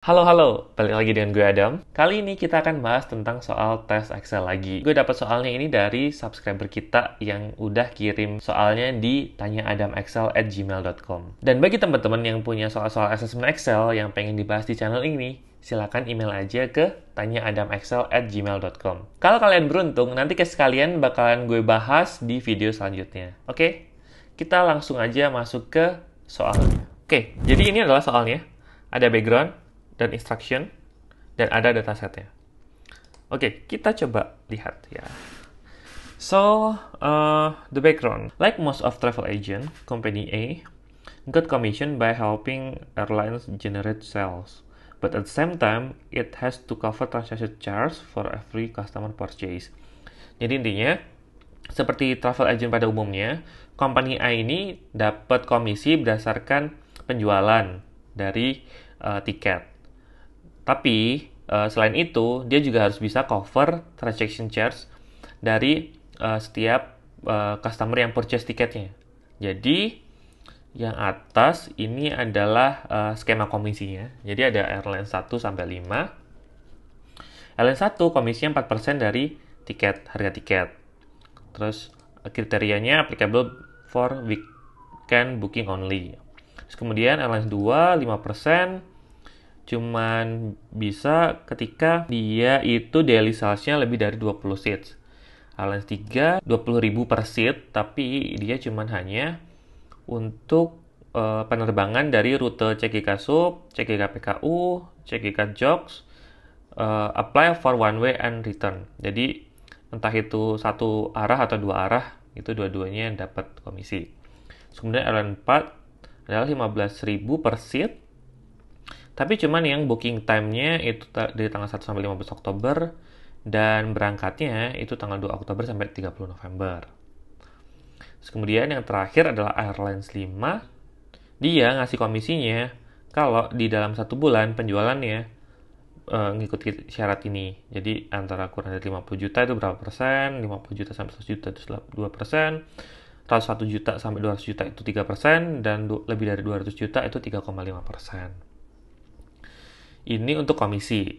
Halo, balik lagi dengan gue Adam. Kali ini kita akan bahas tentang soal tes Excel lagi. Gue dapat soalnya ini dari subscriber kita yang udah kirim soalnya di tanyaadamexcel@gmail.com. Dan bagi teman-teman yang punya soal-soal assessment Excel yang pengen dibahas di channel ini, silakan email aja ke tanyaadamexcel@gmail.com. Kalau kalian beruntung, nanti sekalian bakalan gue bahas di video selanjutnya. Oke? Kita langsung aja masuk ke soalnya. Oke, jadi ini adalah soalnya. Ada background dan instruction, dan ada datasetnya. Oke, kita coba lihat ya. So, the background. Like most of travel agent, Company A got commission by helping airlines generate sales. But at the same time, it has to cover transaction charge for every customer purchase. Jadi intinya, seperti travel agent pada umumnya, Company A ini dapat komisi berdasarkan penjualan dari tiket. Tapi, selain itu, dia juga harus bisa cover transaction charge dari setiap customer yang purchase tiketnya. Jadi, yang atas ini adalah skema komisinya. Jadi, ada airline 1 sampai 5. Airline 1 komisinya 4% dari harga tiket. Terus, kriterianya applicable for weekend booking only. Terus kemudian airline 2, 5%. Cuman bisa ketika dia itu daily sales-nya lebih dari 20 seats. Airlines 3, 20.000 per seat, tapi dia cuman hanya untuk penerbangan dari rute CGK Sub, CGK PKU, CGK JOKS, apply for one way and return. Jadi entah itu satu arah atau dua arah, itu dua-duanya dapat komisi. Kemudian airline 4 adalah 15.000 per seat, tapi cuman yang booking time-nya itu dari tanggal 1 sampai 15 Oktober dan berangkatnya itu tanggal 2 Oktober sampai 30 November. Terus kemudian yang terakhir adalah Airlines 5. Dia ngasih komisinya kalau di dalam 1 bulan penjualannya ngikuti syarat ini. Jadi antara kurang dari 50 juta itu berapa persen, 50 juta sampai 100 juta itu 2%, 101 juta sampai 200 juta itu 3%, dan lebih dari 200 juta itu 3,5%. Ini untuk komisi.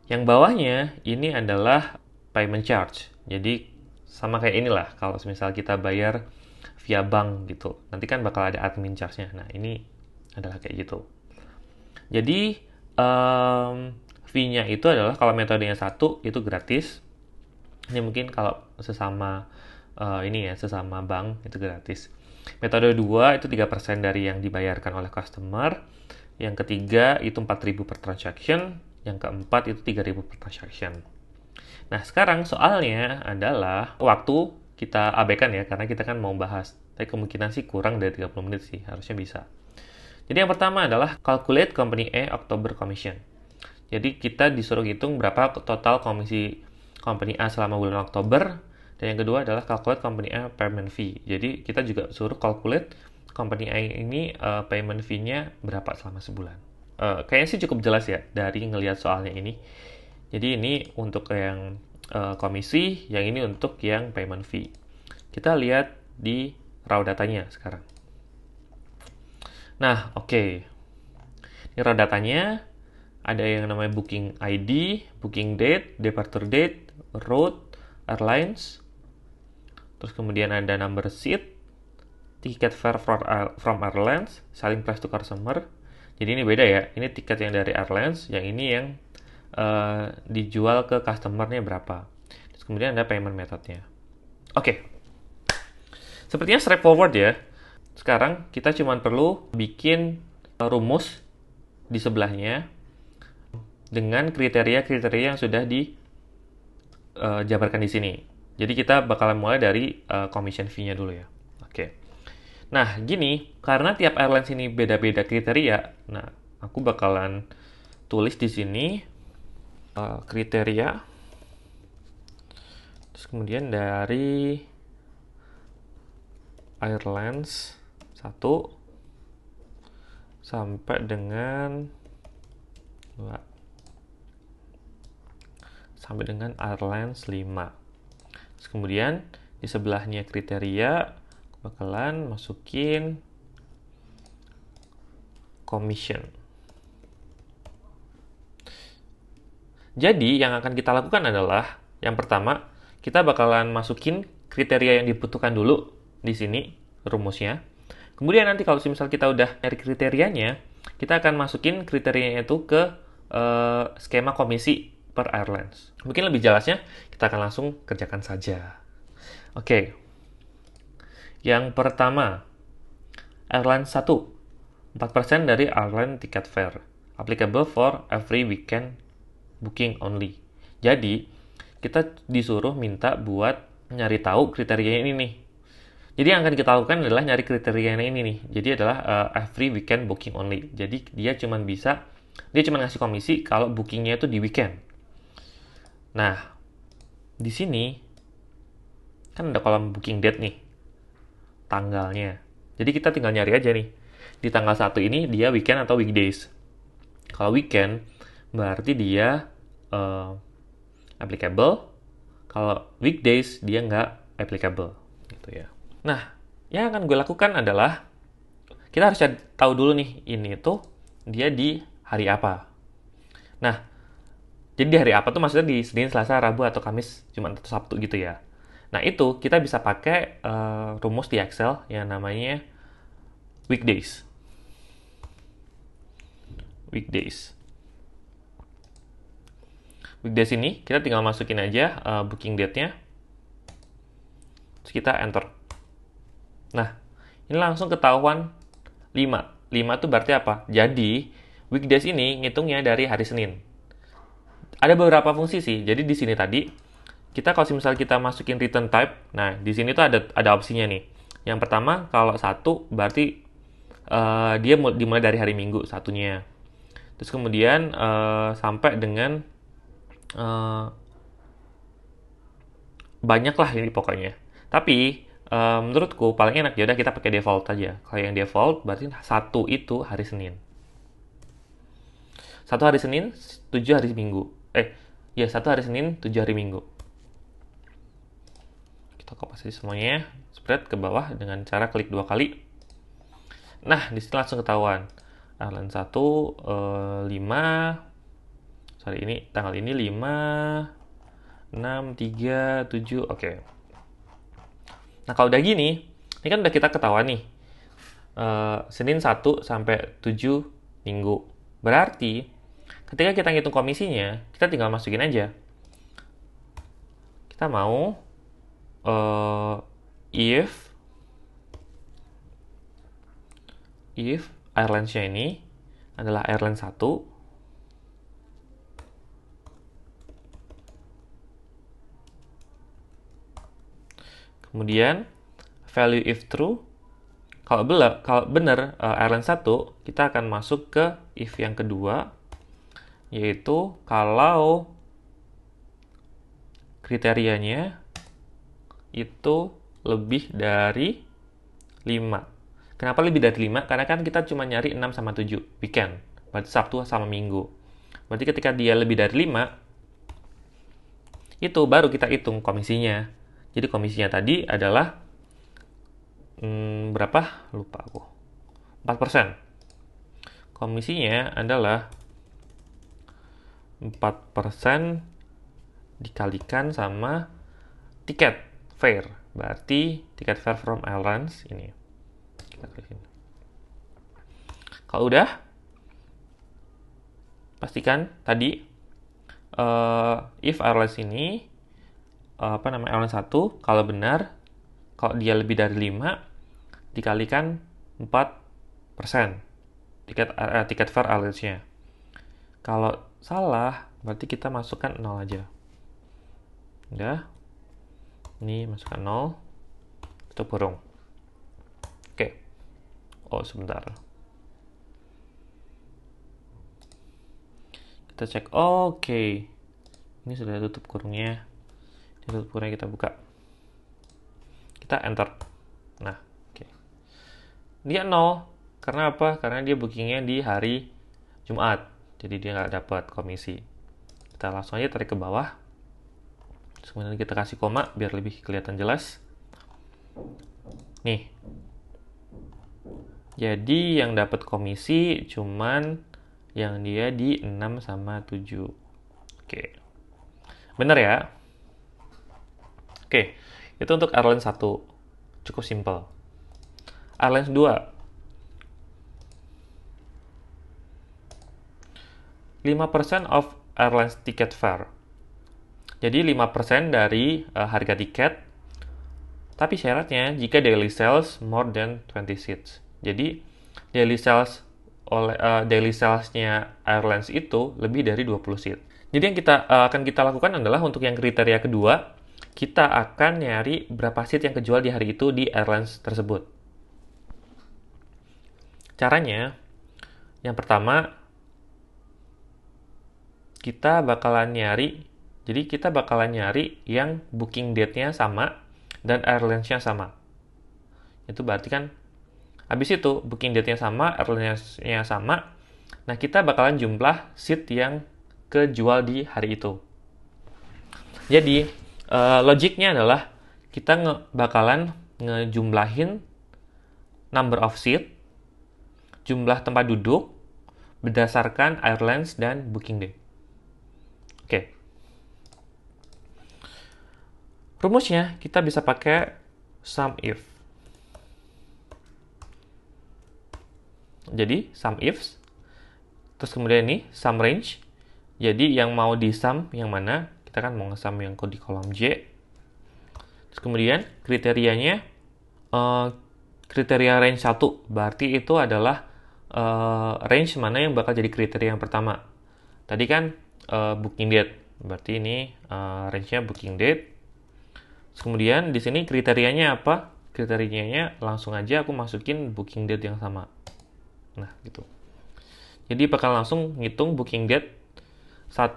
Yang bawahnya ini adalah payment charge. Jadi sama kayak inilah kalau misal kita bayar via bank gitu. Nanti kan bakal ada admin charge-nya. Nah, ini adalah kayak gitu. Jadi fee-nya itu adalah kalau metodenya 1 itu gratis. Ini mungkin kalau sesama sesama bank itu gratis. Metode 2 itu 3% dari yang dibayarkan oleh customer. Yang ketiga itu 4.000 per transaction, yang keempat itu 3.000 per transaction. Nah, sekarang soalnya adalah waktu kita abaikan ya, karena kita kan mau bahas. Tapi kemungkinan sih kurang dari 30 menit sih, harusnya bisa. Jadi yang pertama adalah calculate Company A October commission. Jadi kita disuruh hitung berapa total komisi Company A selama bulan Oktober, dan yang kedua adalah calculate Company A payment fee. Jadi kita juga suruh calculate Company A ini payment fee-nya berapa selama sebulan. Kayaknya sih cukup jelas ya dari ngelihat soalnya ini. Jadi ini untuk yang komisi, yang ini untuk yang payment fee. Kita lihat di raw datanya sekarang. Nah, oke. Ini raw datanya ada yang namanya booking ID, booking date, departure date, route, airlines. Terus kemudian ada number seat, tiket fare from airlines, selling price to customer. Jadi ini beda ya. Ini tiket yang dari airlines, yang ini yang dijual ke customer-nya berapa. Terus kemudian ada payment methodnya. Oke. Sepertinya straightforward ya. Sekarang kita cuma perlu bikin rumus di sebelahnya dengan kriteria-kriteria yang sudah dijabarkan di sini. Jadi kita bakalan mulai dari commission fee-nya dulu ya. Oke. Nah, gini, karena tiap airlines ini beda-beda kriteria, nah, aku bakalan tulis di sini kriteria, terus kemudian dari airlines 1 sampai dengan 2, sampai dengan airlines 5. Terus kemudian di sebelahnya kriteria bakalan masukin commission. Jadi, yang akan kita lakukan adalah, yang pertama, kita bakalan masukin kriteria yang dibutuhkan dulu di sini, rumusnya. Kemudian nanti kalau misal kita udah nyari kriterianya, kita akan masukin kriterianya itu ke skema komisi per airlines. Mungkin lebih jelasnya, kita akan langsung kerjakan saja. Oke. Yang pertama, airline 1. 4% dari airline ticket fare. Applicable for every weekend booking only. Jadi, kita disuruh minta buat nyari tahu kriteria ini nih. Jadi yang akan kita lakukan adalah nyari kriteria ini nih. Jadi adalah every weekend booking only. Jadi dia cuma ngasih komisi kalau bookingnya itu di weekend. Nah, di sini kan ada kolom booking date nih, tanggalnya. Jadi kita tinggal nyari aja nih. Di tanggal 1 ini dia weekend atau weekdays. Kalau weekend berarti dia applicable. Kalau weekdays dia nggak applicable gitu ya. Nah, yang akan gue lakukan adalah kita harus tahu dulu nih ini tuh dia di hari apa. Nah, jadi di hari apa tuh maksudnya di Senin, Selasa, Rabu atau Kamis, Jumat atau Sabtu gitu ya. Nah, itu kita bisa pakai rumus di Excel yang namanya weekdays. Weekdays ini kita tinggal masukin aja booking date-nya. Terus kita enter. Nah, ini langsung ketahuan 5. 5 itu berarti apa? Jadi, weekdays ini ngitungnya dari hari Senin. Ada beberapa fungsi sih. Jadi di sini tadi, kita kalau misal kita masukin return type, nah di sini tuh ada opsinya nih. Yang pertama, kalau 1 berarti dia dimulai dari hari Minggu, satunya. Terus kemudian sampai dengan banyak lah ini pokoknya. Tapi menurutku paling enak ya udah kita pakai default aja. Kalau yang default berarti 1 itu hari Senin. 1 hari Senin, 7 hari Minggu. 1 hari Senin, 7 hari Minggu. Kita copy semuanya, spread ke bawah dengan cara klik 2 kali. Nah, di sini langsung ketahuan. Airline 1 ini tanggal ini 5 6 3 7. Oke. Nah, kalau udah gini, ini kan udah kita ketahuan nih. Senin 1 sampai 7 Minggu. Berarti ketika kita ngitung komisinya, kita tinggal masukin aja. Kita mau if airlines-nya ini adalah airline 1, kemudian value if true. Kalau benar airline 1, kita akan masuk ke if yang kedua, yaitu kalau kriterianya itu lebih dari 5. Kenapa lebih dari 5? Karena kan kita cuma nyari 6 sama 7 weekend. Berarti Sabtu sama Minggu. Berarti ketika dia lebih dari 5, itu baru kita hitung komisinya. Jadi komisinya tadi adalah berapa? Lupa aku. 4%. Komisinya adalah 4% dikalikan sama tiket fare. Berarti tiket fare from airlines ini. Kita klik sini. Kalau udah, pastikan tadi if airlines ini airline 1, kalau benar, kalau dia lebih dari 5, dikalikan 4% tiket fare airlines-nya. Kalau salah, berarti kita masukkan 0 aja. Udah. Ini masukkan 0. Tutup kurung. Oke. Oh, sebentar. Kita cek. Oke. Ini sudah tutup kurungnya. Tutup kurungnya kita buka. Kita enter. Nah, oke. Dia 0. Karena apa? Karena dia bookingnya di hari Jumat. Jadi dia nggak dapat komisi. Kita langsung aja tarik ke bawah. Kemudian kita kasih koma biar lebih kelihatan jelas. Nih. Jadi yang dapat komisi cuman yang dia di 6 sama 7. Oke. Bener ya? Oke. Itu untuk airline 1. Cukup simple. Airlines 2. 5% of airlines ticket fare. Jadi 5% dari harga tiket, tapi syaratnya jika daily sales more than 20 seats. Jadi daily salesnya airlines itu lebih dari 20 seat. Jadi yang akan kita lakukan adalah untuk yang kriteria kedua, kita akan nyari berapa seat yang kejual di hari itu di airlines tersebut. Caranya, yang pertama, kita bakalan nyari yang booking date-nya sama dan airlines-nya sama. Itu berarti kan, habis itu booking date-nya sama, airlines-nya sama, nah kita bakalan jumlah seat yang kejual di hari itu. Jadi, logiknya adalah kita bakalan ngejumlahin number of seat, jumlah tempat duduk, berdasarkan airlines dan booking date. Oke. Rumusnya kita bisa pakai sum if. Jadi sum ifs, terus kemudian ini sum range. Jadi yang mau di sum yang mana? Kita kan mau nge-sum yang di kolom J. Terus kemudian kriterianya kriteria range 1. Berarti itu adalah range mana yang bakal jadi kriteria yang pertama. Tadi kan booking date. Berarti ini range-nya booking date. Terus kemudian di sini kriterianya apa? Kriterianya langsung aja aku masukin booking date yang sama. Nah, gitu. Jadi bakal langsung ngitung booking date 1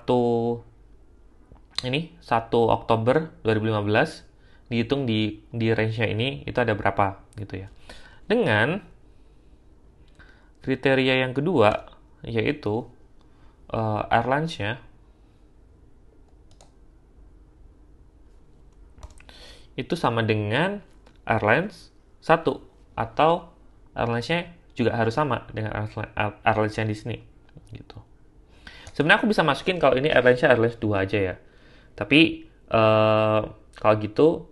Oktober 2015 dihitung di range-nya ini itu ada berapa gitu ya. Dengan kriteria yang kedua yaitu airlines-nya itu sama dengan airlines 1 atau airlines-nya juga harus sama dengan airlines-nya di sini gitu. Sebenarnya aku bisa masukin kalau ini airlines-nya airlines 2 aja ya. Tapi kalau gitu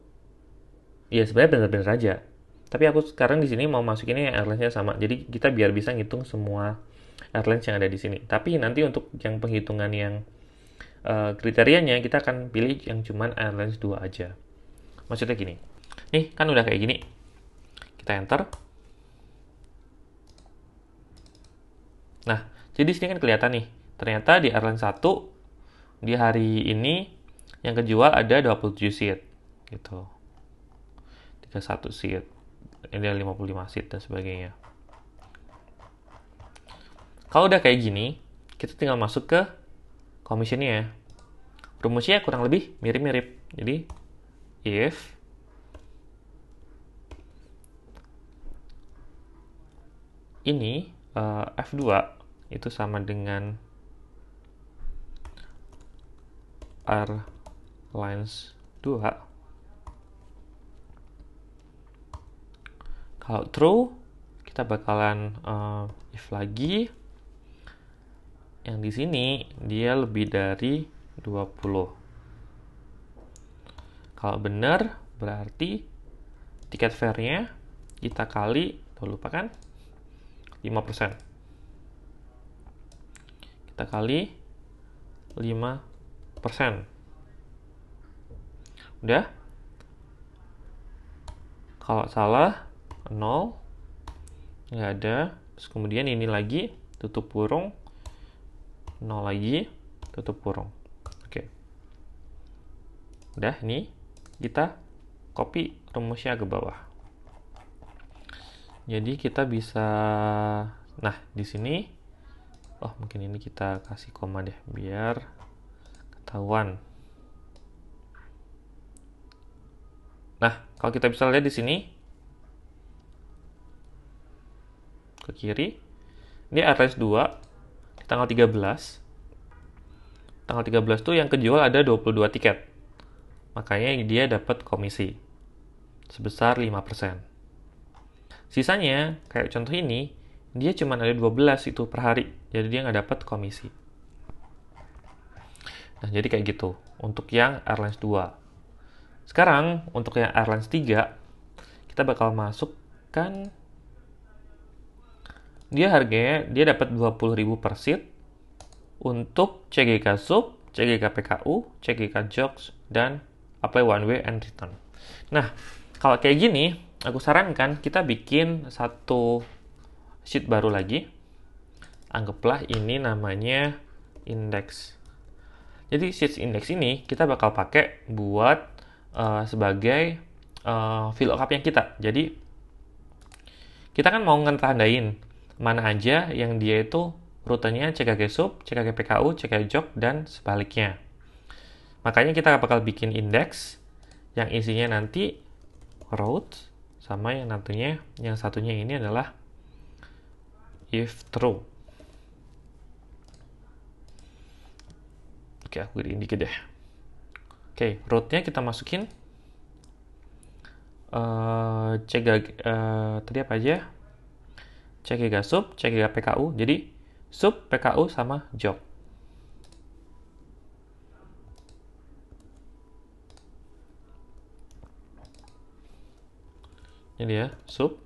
ya sebenarnya benar-benar aja. Tapi aku sekarang di sini mau masukinnya yang airlines-nya sama. Jadi kita biar bisa ngitung semua airlines yang ada di sini. Tapi nanti untuk yang penghitungan yang kriterianya kita akan pilih yang cuman airlines 2 aja. Maksudnya gini. Nih, kan udah kayak gini. Kita enter. Nah, jadi di sini kan kelihatan nih. Ternyata di airline 1 di hari ini yang kejual ada 27 seat gitu. 31 seat. Ini ada 55 seat dan sebagainya. Kalau udah kayak gini, kita tinggal masuk ke commission-nya. Rumusnya kurang lebih mirip-mirip. Jadi if ini F2 itu sama dengan airlines 2. Kalau true, kita bakalan if lagi. Yang di sini dia lebih dari 20. Kalau benar, berarti tiket fare-nya kita kali, lupa kan? 5%. Kita kali 5%. Udah? Kalau salah, 0. Nggak ada. Terus kemudian ini lagi, tutup kurung. 0 lagi, tutup kurung. Oke. Udah, ini kita copy rumusnya ke bawah. Jadi kita bisa, nah di sini, mungkin ini kita kasih koma deh biar ketahuan. Nah, kalau kita bisa lihat di sini ke kiri, ini airlines 2 di tanggal 13. Tanggal 13 tuh yang kejual ada 22 tiket. Makanya dia dapat komisi sebesar 5%. Sisanya, kayak contoh ini, dia cuma ada 12 itu per hari. Jadi dia nggak dapat komisi. Nah, jadi kayak gitu untuk yang Airlines 2. Sekarang, untuk yang Airlines 3, kita bakal masukkan, dia harganya, dia dapat 20.000 per seat untuk CGK Sub, CGK PKU, CGK Jokes, dan apply one way and return. Nah, kalau kayak gini, aku sarankan kita bikin satu sheet baru lagi. Anggaplah ini namanya index. Jadi sheet index ini kita bakal pakai buat sebagai VLOOKUP-nya kita. Jadi kita kan mau ngetandain mana aja yang dia itu rutenya CKG Sub, CKG PKU, CKG Jok, dan sebaliknya. Makanya kita bakal bikin index yang isinya nanti routes sama yang nantinya yang satunya ini adalah if true. Oke, aku gedein dikit deh. Oke, route-nya kita masukin tadi apa aja? CGK Sub, CGK PKU. Jadi Sub, PKU, sama Jok. Ini dia, Sub,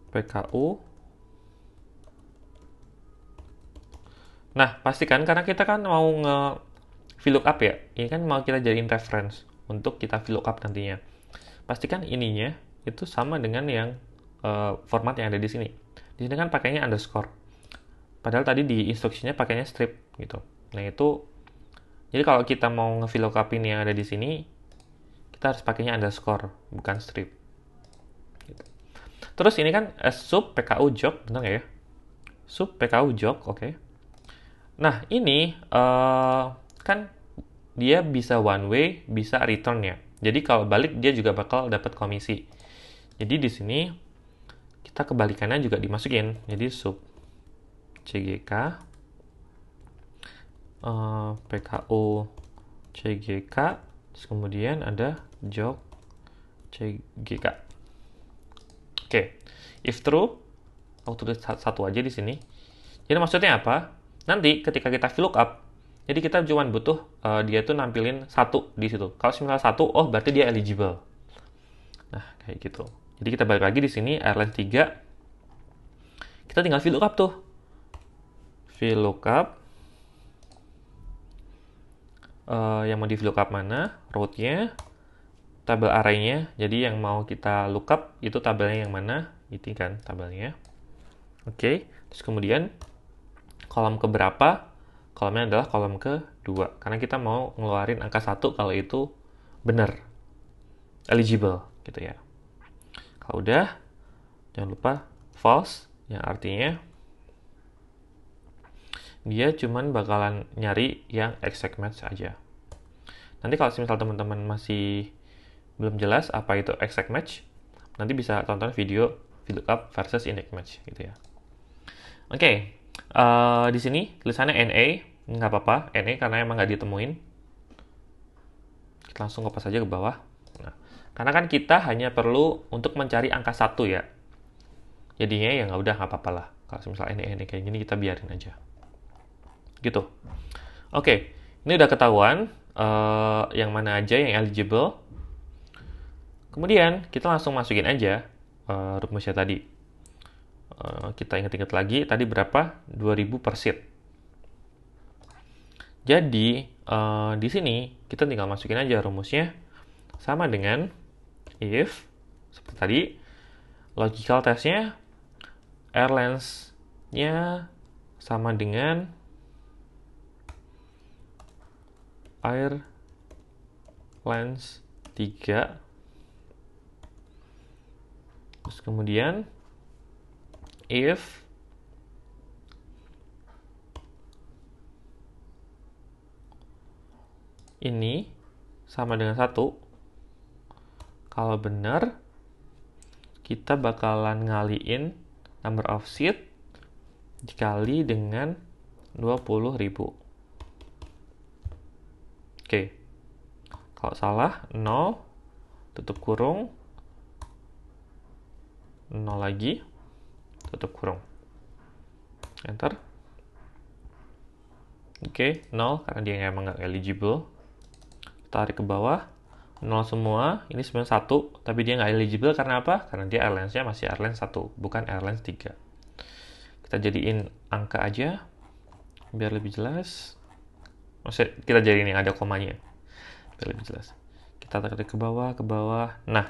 PKU. Nah, pastikan karena kita kan mau VLOOKUP ya. Ini kan mau kita jadiin reference untuk kita VLOOKUP nantinya. Pastikan ininya itu sama dengan yang format yang ada di sini. Di sini kan pakainya underscore. Padahal tadi di instruksinya pakainya strip gitu. Nah, itu jadi kalau kita mau nge-VLOOKUPin yang ada di sini, kita harus pakainya underscore, bukan strip. Gitu. Terus ini kan sub PKU jok, benar nggak ya? Sub PKU jok, oke. Nah, ini kan dia bisa one way, bisa return ya. Jadi kalau balik dia juga bakal dapat komisi. Jadi di sini kita kebalikannya juga dimasukin. Jadi sub CGK PKU CGK, terus kemudian ada jok CGK. Oke, if true, aku tulis satu aja di sini. Jadi maksudnya apa? Nanti ketika kita VLOOKUP, jadi kita cuma butuh dia tuh nampilin satu di situ. Kalau misalnya satu, oh berarti dia eligible. Nah, kayak gitu. Jadi kita balik lagi di sini, Airlines 3. Kita tinggal VLOOKUP tuh. VLOOKUP. Yang mau di VLOOKUP mana, route-nya, tabel array-nya. Jadi yang mau kita lookup itu tabelnya yang mana, itu kan tabelnya. Oke, terus kemudian kolom keberapa? Kolomnya adalah kolom kedua, karena kita mau ngeluarin angka 1 kalau itu benar, eligible gitu ya. Kalau udah, jangan lupa false, yang artinya dia cuman bakalan nyari yang exact match aja. Nanti kalau misal teman-teman masih belum jelas apa itu exact match, nanti bisa tonton video VLOOKUP versus index match gitu ya. Oke, di sini tulisannya NA, nggak apa-apa, NA karena emang nggak ditemuin. Kita langsung kopas aja ke bawah. Nah, karena kan kita hanya perlu untuk mencari angka 1 ya. Jadinya ya nggak udah nggak apa-apa lah. Kalau misalnya NA kayak gini kita biarin aja. Gitu. Oke, ini udah ketahuan yang mana aja yang eligible. Kemudian kita langsung masukin aja rumusnya tadi. Kita ingat-ingat lagi tadi berapa? 2000 per seat. Jadi di sini kita tinggal masukin aja rumusnya sama dengan if seperti tadi, logical testnya airlines-nya sama dengan Airlines 3. Terus kemudian if ini sama dengan 1, kalau benar kita bakalan ngaliin number of seat dikali dengan 20.000. Oke. Kalau salah, 0, tutup kurung, 0 lagi, tutup kurung. Enter. Oke, 0 karena dia emang nggak eligible. Tarik ke bawah, 0 semua. Ini sebenarnya 1, tapi dia nggak eligible karena apa? Karena dia airlines-nya masih airlines 1, bukan airlines 3. Kita jadiin angka aja, biar lebih jelas. Maksudnya kita jadiin yang ada komanya, biar lebih jelas. Kita tarik ke bawah, ke bawah. Nah,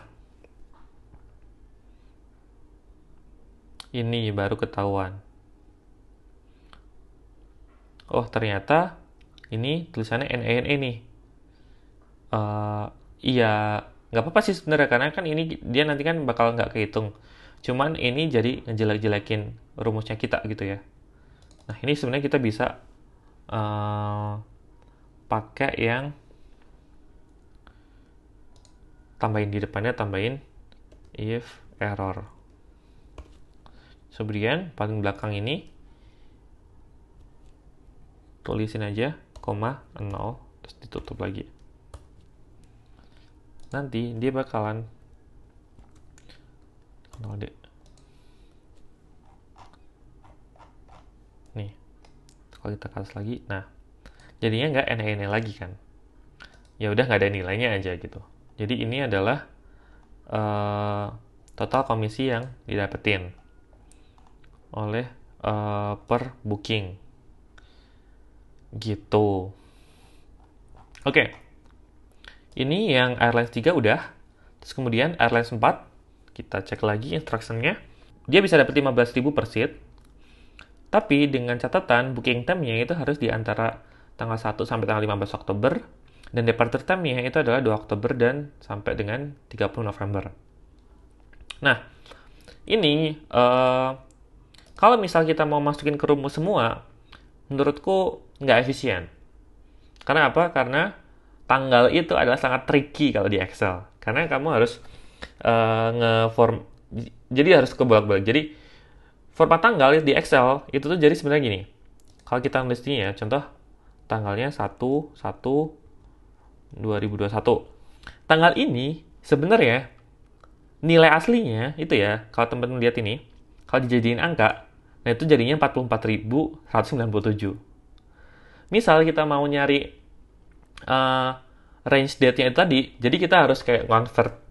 ini baru ketahuan. Oh, ternyata ini tulisannya NANA nih. Iya, nggak apa-apa sih sebenarnya, karena kan ini dia nanti kan bakal nggak kehitung. Cuman ini jadi ngejelek-jelekin rumusnya kita gitu ya. Nah, ini sebenarnya kita bisa pakai yang tambahin di depannya, tambahin if error. Kemudian paling belakang ini tulisin aja, koma 0, terus ditutup lagi. Nanti dia bakalan 0D. Nih, kalau kita kasih lagi, nah jadinya nggak NANA lagi kan. Ya udah nggak ada nilainya aja gitu. Jadi ini adalah total komisi yang didapetin oleh per booking gitu. Oke. Ini yang Airlines 3 udah. Terus kemudian Airlines 4, kita cek lagi instructionnya. Dia bisa dapat 15.000 per seat. Tapi dengan catatan booking time-nya itu harus di antara tanggal 1 sampai tanggal 15 Oktober. Dan departure time-nya itu adalah 2 Oktober dan sampai dengan 30 November. Nah, ini kalau misal kita mau masukin ke rumus semua, menurutku nggak efisien. Karena apa? Karena tanggal itu adalah sangat tricky kalau di Excel. Karena kamu harus jadi harus kebolak-balik. Jadi format tanggal di Excel itu tuh jadi sebenarnya gini. Kalau kita nulisnya, contoh tanggalnya 1/1/2021. Tanggal ini sebenarnya nilai aslinya itu ya, kalau teman-teman lihat ini, kalau dijadiin angka, nah itu jadinya 44.197. Misal kita mau nyari range date-nya itu tadi, jadi kita harus kayak convert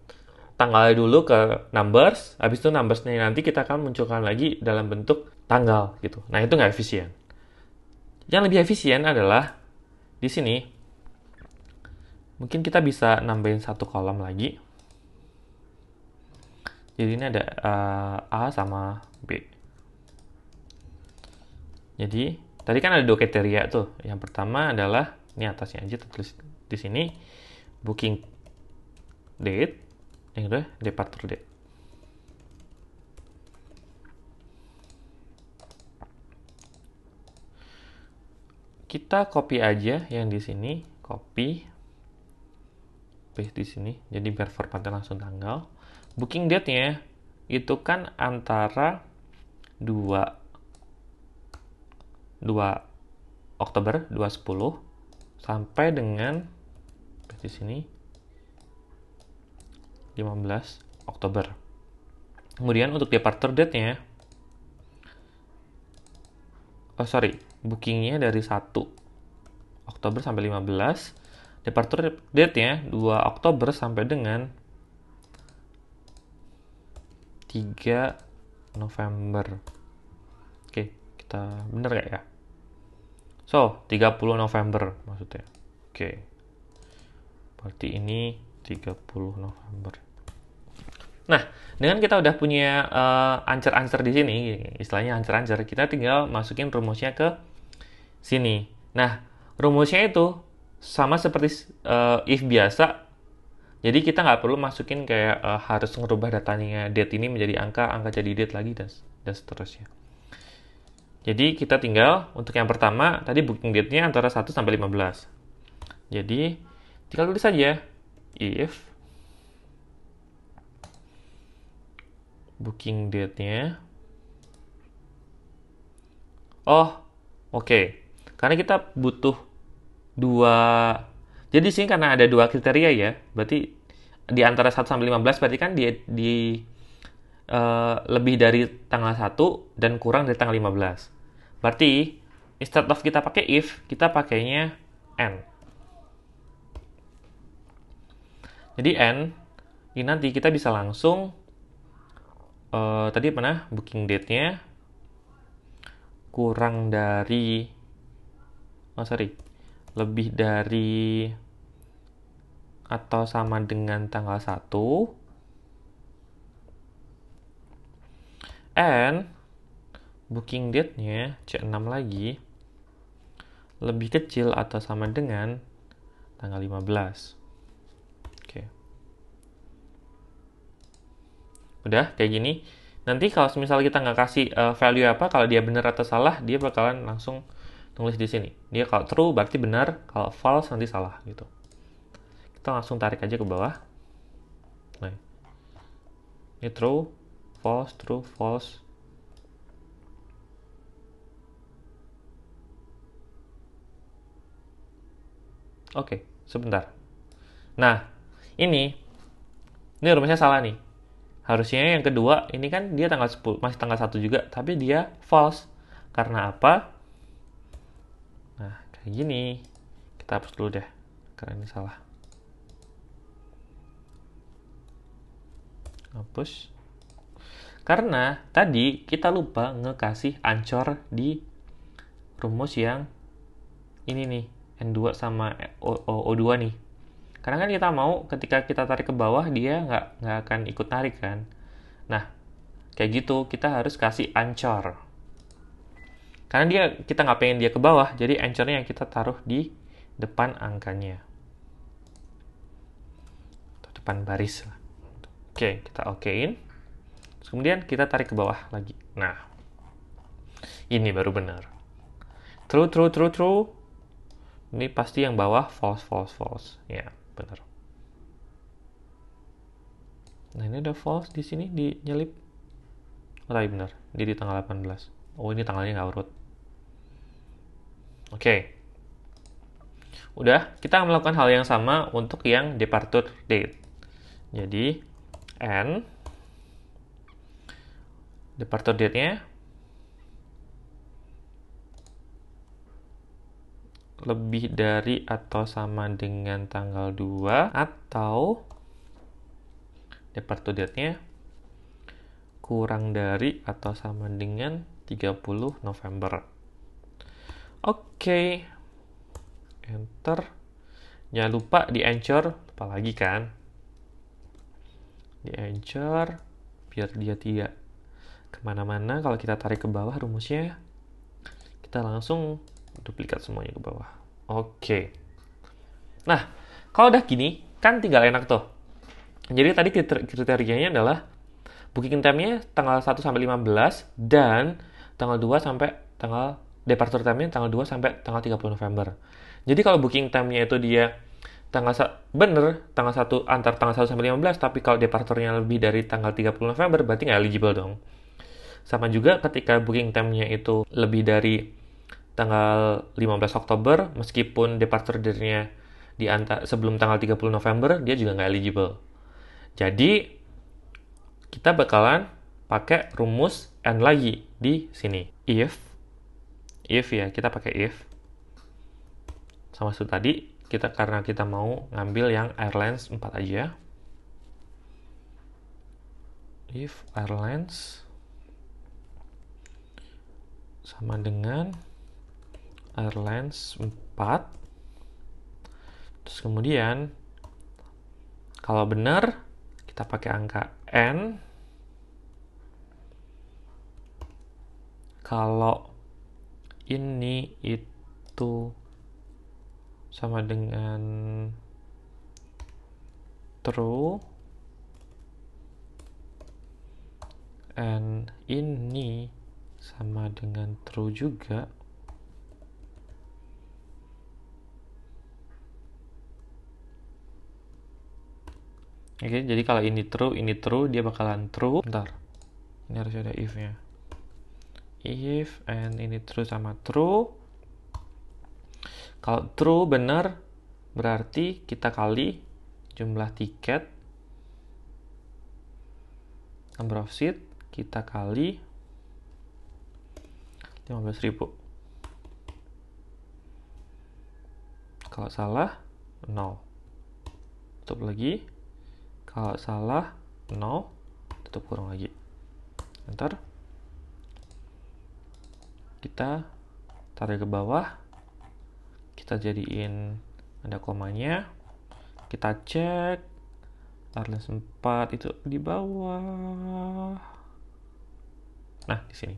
tanggalnya dulu ke numbers, habis itu numbers-nya nanti kita akan munculkan lagi dalam bentuk tanggal gitu. Nah, itu nggak efisien. Yang lebih efisien adalah di sini, mungkin kita bisa nambahin satu kolom lagi. Jadi ini ada A sama B. Jadi, tadi kan ada dua kriteria tuh. Yang pertama adalah, ini atasnya aja tulis di sini, booking date, yang kedua departure date. Kita copy aja yang di sini, copy, paste di sini, jadi biar formatnya langsung tanggal. Booking date-nya itu kan antara 2 Oktober 2010 sampai dengan di sini 15 Oktober. Kemudian untuk departure date-nya, bookingnya dari 1 Oktober sampai 15, departure date-nya 2 Oktober sampai dengan 3 November. Oke, kita bener gak ya? So, 30 November maksudnya. Oke. Berarti ini 30 November. Nah, dengan kita udah punya answer-answer di sini, istilahnya answer-answer, kita tinggal masukin rumusnya ke sini. Nah, rumusnya itu sama seperti if biasa. Jadi kita nggak perlu masukin kayak harus ngerubah datanya date ini menjadi angka jadi date lagi, dan seterusnya. Jadi kita tinggal, untuk yang pertama, tadi booking date-nya antara 1 sampai 15. Jadi, tinggal tulis saja, if booking date-nya, oke. Karena kita butuh jadi sini karena ada dua kriteria ya, berarti di antara 1 sampai 15 berarti kan di lebih dari tanggal 1 dan kurang dari tanggal 15. Berarti instead of kita pakai if, kita pakainya and. Jadi and, ini nanti kita bisa langsung, tadi mana booking date-nya kurang dari, lebih dari atau sama dengan tanggal 1, and booking date-nya C6 lagi lebih kecil atau sama dengan tanggal 15. Oke. Udah kayak gini. Nanti kalau misalnya kita nggak kasih value apa, kalau dia benar atau salah, dia bakalan langsung tulis di sini. Dia kalau true berarti benar, kalau false nanti salah gitu. Kita langsung tarik aja ke bawah. Nah, ini true, false. Oke, sebentar. Nah, ini rumusnya salah nih. Harusnya yang kedua, ini kan dia tanggal 10, masih tanggal 1 juga, tapi dia false. Karena apa? Nah, kayak gini. Kita hapus dulu deh, karena ini salah. Hapus. Karena tadi kita lupa ngekasih ancor di rumus yang ini nih, N2 sama O2 nih. Karena kan kita mau ketika kita tarik ke bawah, dia nggak akan ikut tarik kan. Nah, kayak gitu kita harus kasih ancor. Karena kita nggak pengen dia ke bawah, jadi ancornya yang kita taruh di depan angkanya. Atau depan baris. Oke, kita okein. Terus kemudian kita tarik ke bawah lagi. Nah, ini baru benar. True. Ini pasti yang bawah false. Ya, benar. Nah, ini ada false di sini dinyelip. Oh, tadi benar. Dia di tanggal 18. Oh, ini tanggalnya nggak urut. Oke. Udah, kita melakukan hal yang sama untuk yang departure date. Jadi, N departure date-nya lebih dari atau sama dengan tanggal 2, atau departure date-nya kurang dari atau sama dengan 30 November. Oke. Enter. Jangan lupa di anchor, lupa lagi kan? Di anchor, biar dia tidak kemana-mana. Kalau kita tarik ke bawah rumusnya, kita langsung duplikat semuanya ke bawah. Oke. Nah, kalau udah gini, kan tinggal enak tuh. Jadi tadi kriterianya adalah booking time-nya tanggal 1 sampai 15 dan tanggal 2 sampai departure time-nya tanggal 2 sampai tanggal 30 November. Jadi kalau booking time-nya itu dia tanggal 1 antar tanggal 1 sampai 15, tapi kalau departure-nya lebih dari tanggal 30 November berarti nggak eligible dong. Sama juga ketika booking time-nya itu lebih dari tanggal 15 Oktober, meskipun departure date-nya sebelum tanggal 30 November, dia juga nggak eligible. Jadi, kita bakalan pakai rumus N lagi di sini. If ya, kita pakai if. Sama seperti tadi, karena kita mau ngambil yang airlines 4 aja. If airlines sama dengan airlines 4. Terus kemudian kalau benar kita pakai angka N. Kalau ini itu sama dengan true, and ini sama dengan true juga, oke, jadi kalau ini true, dia bakalan true. Bentar, ini harus ada if-nya. If, and ini true sama true. Kalau true benar, berarti kita kali jumlah tiket, number of seat, kita kali 15.000. Kalau salah, 0. Tutup lagi. Kalau salah, 0. Tutup kurung lagi. Enter. Kita tarik ke bawah. Kita jadiin ada komanya. Kita cek. Arlens 4 itu di bawah. Nah, di sini.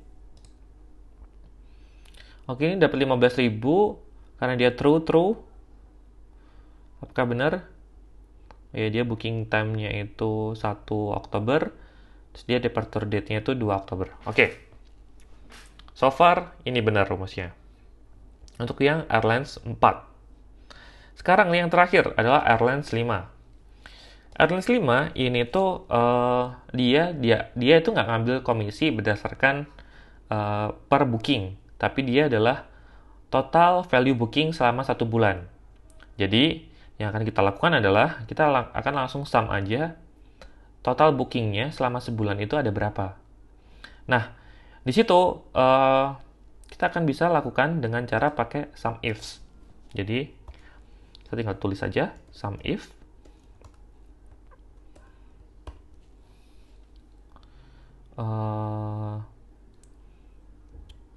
Oke, ini dapat 15.000 karena dia true. Apakah benar? Ya, dia booking time-nya itu 1 Oktober. Terus dia departure date-nya itu 2 Oktober. Oke. So far, ini benar rumusnya. Untuk yang Airlines 4. Sekarang yang terakhir adalah Airlines 5. Airlines 5 ini tuh dia itu nggak ngambil komisi berdasarkan per booking, tapi dia adalah total value booking selama 1 bulan. Jadi yang akan kita lakukan adalah kita akan langsung sum aja total bookingnya selama sebulan itu ada berapa. Nah, di situ kita akan bisa lakukan dengan cara pakai sum ifs. Jadi kita tinggal tulis saja sum if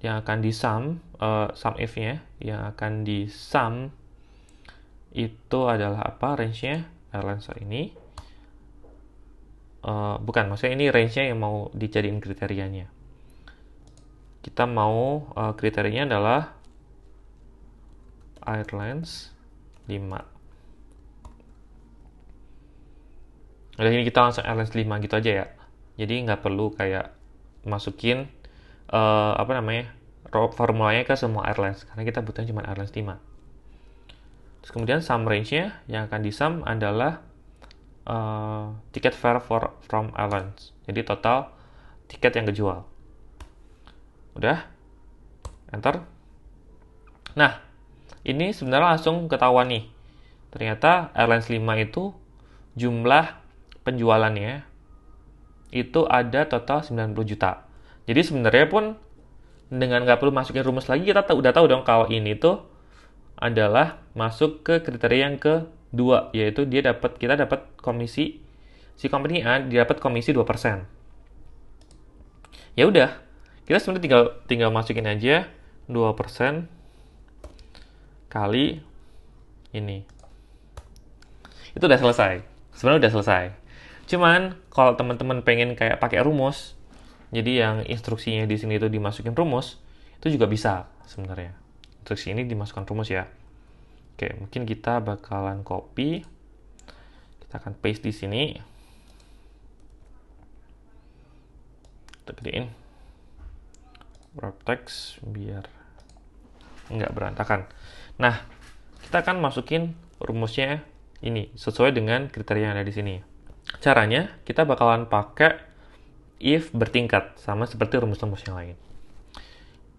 yang akan di sum if-nya yang akan di sum itu adalah apa range-nya airlines ini bukan, maksudnya ini range-nya yang mau dijadiin kriterianya. Kita mau kriterianya adalah airlines 5. Udah, ini kita langsung airlines 5 gitu aja ya. Jadi nggak perlu kayak masukin formulanya ke semua airlines karena kita butuhnya cuma airlines 5. Terus kemudian sum range-nya yang akan di sum adalah ticket fare from airlines. Jadi total tiket yang kejual. Udah? Enter. Nah, ini sebenarnya langsung ketahuan nih. Ternyata airlines 5 itu jumlah penjualannya itu ada total 90 juta. Jadi sebenarnya pun dengan nggak perlu masukin rumus lagi, kita udah tahu dong kalau ini tuh adalah masuk ke kriteria yang kedua, yaitu kita dapat komisi, si company A dapat komisi 2%. Ya udah, kita sebenarnya tinggal masukin aja 2% kali ini. Itu udah selesai. Sebenarnya udah selesai. Cuman kalau teman-teman pengen kayak pakai rumus, jadi yang instruksinya di sini itu dimasukin rumus, itu juga bisa sebenarnya. Instruksi ini dimasukkan rumus ya. Oke, mungkin kita bakalan copy. Kita akan paste di sini. Kita gedein wrap text biar nggak berantakan. Nah, kita akan masukin rumusnya ini sesuai dengan kriteria yang ada di sini. Caranya, kita bakalan pakai if bertingkat, sama seperti rumus-rumus yang lain.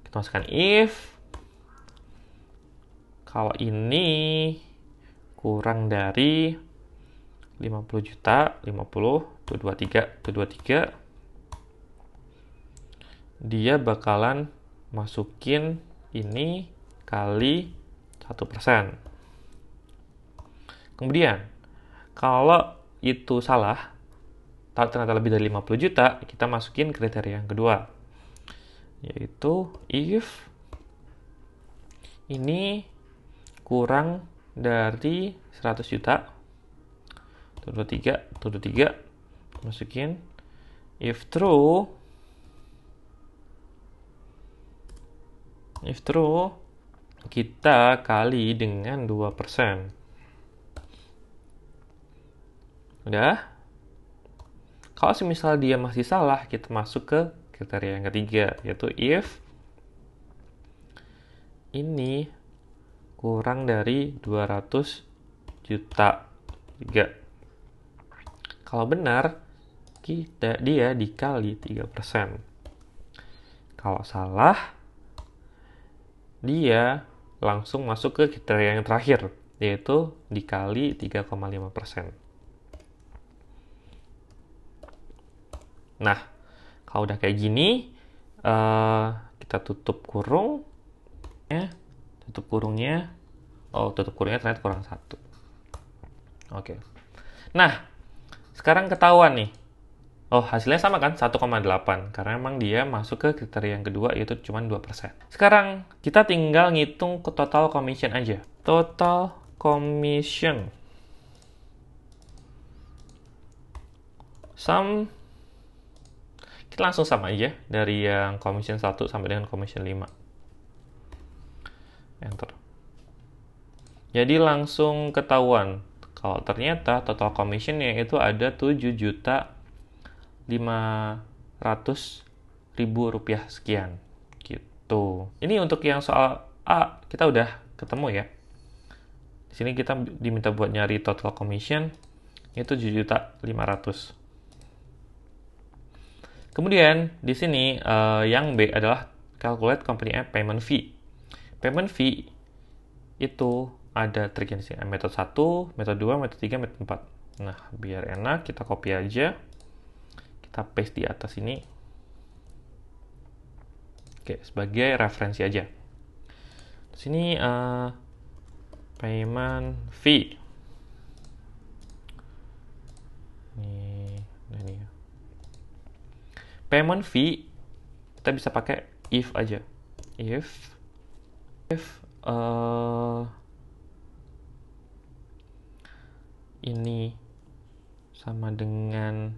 Kita masukkan if, kalau ini kurang dari 50 juta, 50, 223, dia bakalan masukin ini kali 1%. Kemudian, kalau itu salah, ternyata lebih dari 50 juta, kita masukin kriteria yang kedua, yaitu if ini kurang dari 100 juta, 23, masukin if true kita kali dengan 2%. Udah? Kalau semisal dia masih salah, kita masuk ke kriteria yang ketiga, yaitu if ini kurang dari 200 juta 3. Kalau benar, dia dikali 3%. Kalau salah, dia langsung masuk ke kriteria yang terakhir, yaitu dikali 3,5%. Nah, kalau udah kayak gini, kita tutup kurung, tutup kurungnya, Oh, tutup kurungnya ternyata kurang 1. Oke. Nah, sekarang ketahuan nih. Oh, hasilnya sama kan? 1,8. Karena emang dia masuk ke kriteria yang kedua, yaitu cuma 2%. Sekarang, kita tinggal ngitung ke total commission aja. Total commission. Sum. Kita langsung sama aja. Dari yang commission 1 sampai dengan commission 5. Enter. Jadi langsung ketahuan. Kalau ternyata total commissionnya itu ada 7.500.000 rupiah sekian gitu. Ini untuk yang soal A kita udah ketemu ya. Di sini kita diminta buat nyari total commission itu 7.500.000. Kemudian di sini yang B adalah calculate company app payment fee. Payment fee itu ada triknya di sini. Metode 1, metode 2, metode 3, metode 4. Nah, biar enak kita copy aja. Kita paste di atas ini. Oke, sebagai referensi aja. Di sini payment fee. Ini. Payment fee kita bisa pakai if aja. If ini sama dengan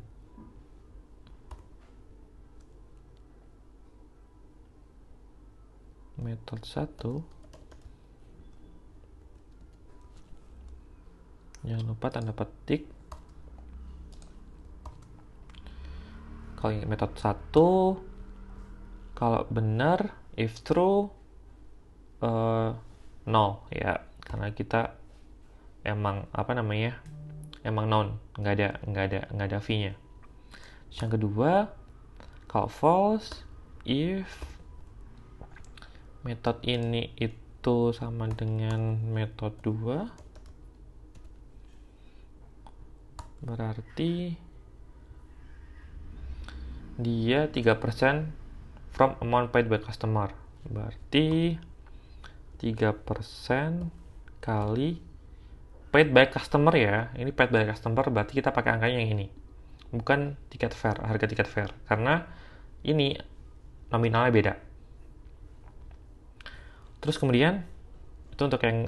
metode 1, jangan lupa tanda petik. Kalau metode 1, kalau benar, if true, no ya, karena kita emang emang non, nggak ada fee-nya. Yang kedua, kalau false, if metode ini itu sama dengan metode 2, berarti dia 3% from amount paid by customer. Berarti 3% kali paid by customer ya. Ini paid by customer, berarti kita pakai angkanya yang ini. Bukan tiket fair, harga tiket fair. Karena ini nominalnya beda. Terus kemudian, itu untuk yang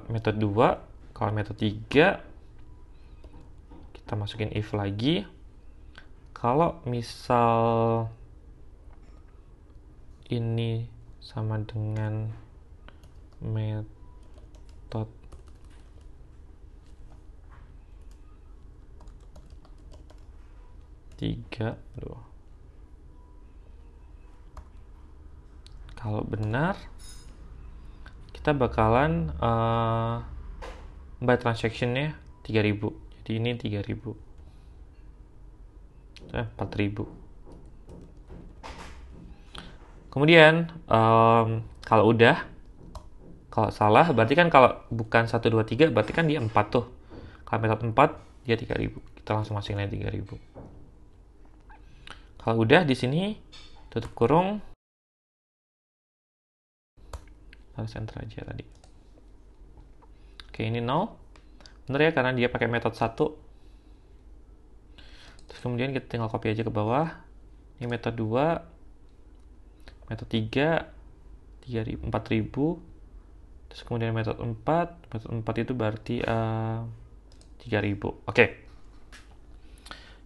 metode 2. Kalau metode 3, kita masukin if lagi. Kalau misal ini sama dengan metode 3, kalau benar kita bakalan by transaction-nya 3.000. Jadi ini 3.000. 4.000. Kemudian kalau salah berarti kan kalau bukan 1, 2, 3 berarti kan dia 4 tuh. Kalau metode 4 dia 3.000. Kita langsung masukin aja 3.000. Kalau udah di sini tutup kurung. Harus enter aja tadi. Oke, ini 0. Bener ya karena dia pakai metode 1. Terus kemudian kita tinggal copy aja ke bawah. Ini metode 2, metode 3, 4.000. Terus kemudian metode 4 itu berarti 3.000. Oke.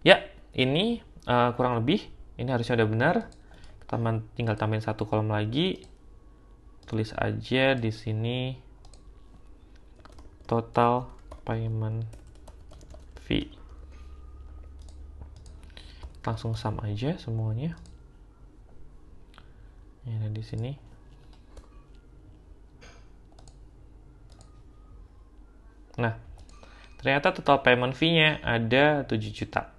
Ya, ini kurang lebih. Ini harusnya udah benar. Kita tinggal tambahin 1 kolom lagi. Tulis aja di sini total payment fee. Langsung sama aja semuanya. Ini ada di sini. Nah, ternyata total payment fee-nya ada 7 juta.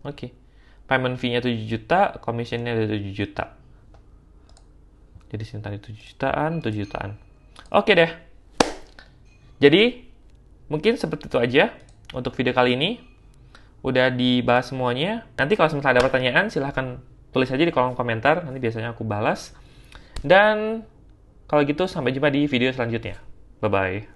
Oke. Payment fee-nya 7 juta, commission-nya ada 7 juta. Jadi sini tadi 7 jutaan. Oke deh. Jadi, mungkin seperti itu aja untuk video kali ini. Udah dibahas semuanya. Nanti kalau misalnya ada pertanyaan, silahkan tulis aja di kolom komentar. Nanti biasanya aku balas. Dan Kalau gitu, sampai jumpa di video selanjutnya. Bye-bye.